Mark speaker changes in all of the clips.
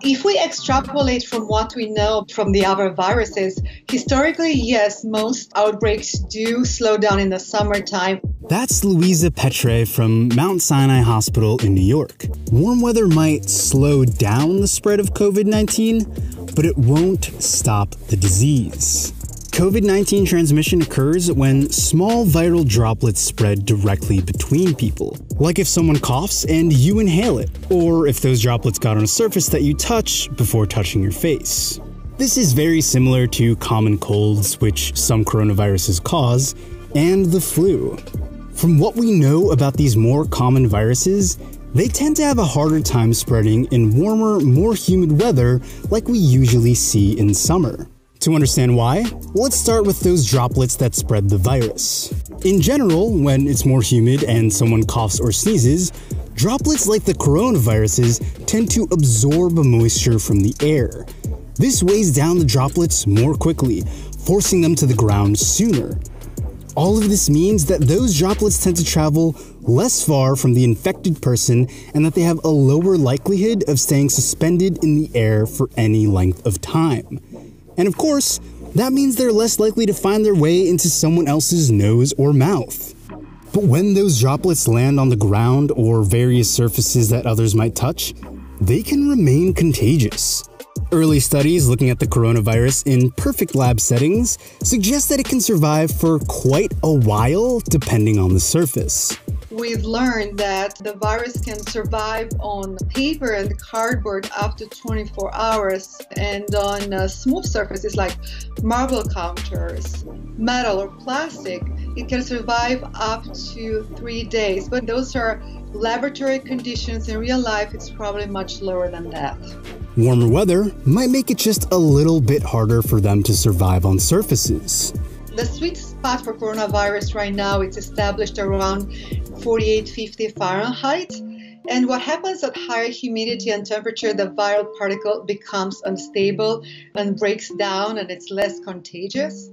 Speaker 1: If we extrapolate from what we know from the other viruses, historically, yes, most outbreaks do slow down in the summertime.
Speaker 2: That's Louisa Petre from Mount Sinai Hospital in New York. Warm weather might slow down the spread of COVID-19, but it won't stop the disease. COVID-19 transmission occurs when small viral droplets spread directly between people, like if someone coughs and you inhale it, or if those droplets got on a surface that you touch before touching your face. This is very similar to common colds, which some coronaviruses cause, and the flu. From what we know about these more common viruses, they tend to have a harder time spreading in warmer, more humid weather like we usually see in summer. To understand why, let's start with those droplets that spread the virus. In general, when it's more humid and someone coughs or sneezes, droplets like the coronaviruses tend to absorb moisture from the air. This weighs down the droplets more quickly, forcing them to the ground sooner. All of this means that those droplets tend to travel less far from the infected person and that they have a lower likelihood of staying suspended in the air for any length of time. And of course, that means they're less likely to find their way into someone else's nose or mouth. But when those droplets land on the ground or various surfaces that others might touch, they can remain contagious. Early studies looking at the coronavirus in perfect lab settings suggest that it can survive for quite a while depending on the surface.
Speaker 1: We've learned that the virus can survive on paper and cardboard up to 24 hours, and on smooth surfaces like marble counters, metal or plastic, it can survive up to 3 days. But those are laboratory conditions. In real life, it's probably much lower than that.
Speaker 2: Warmer weather might make it just a little bit harder for them to survive on surfaces.
Speaker 1: The sweet spot for coronavirus right now is established around 4850 Fahrenheit. And what happens at higher humidity and temperature, the viral particle becomes unstable and breaks down, and it's less contagious.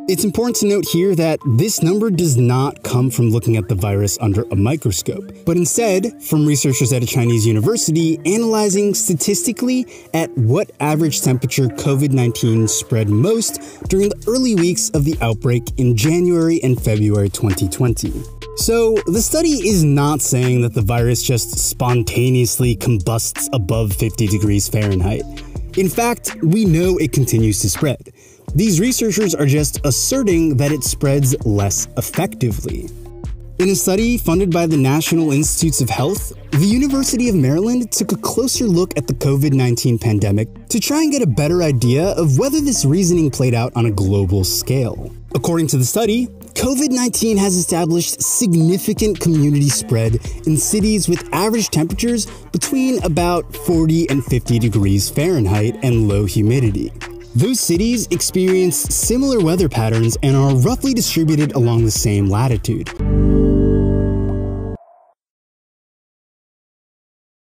Speaker 2: It's important to note here that this number does not come from looking at the virus under a microscope, but instead from researchers at a Chinese university analyzing statistically at what average temperature COVID-19 spread most during the early weeks of the outbreak in January and February 2020. So, the study is not saying that the virus just spontaneously combusts above 50 degrees Fahrenheit. In fact, we know it continues to spread. These researchers are just asserting that it spreads less effectively. In a study funded by the National Institutes of Health, the University of Maryland took a closer look at the COVID-19 pandemic to try and get a better idea of whether this reasoning played out on a global scale. According to the study, COVID-19 has established significant community spread in cities with average temperatures between about 40 and 50 degrees Fahrenheit and low humidity. Those cities experience similar weather patterns and are roughly distributed along the same latitude.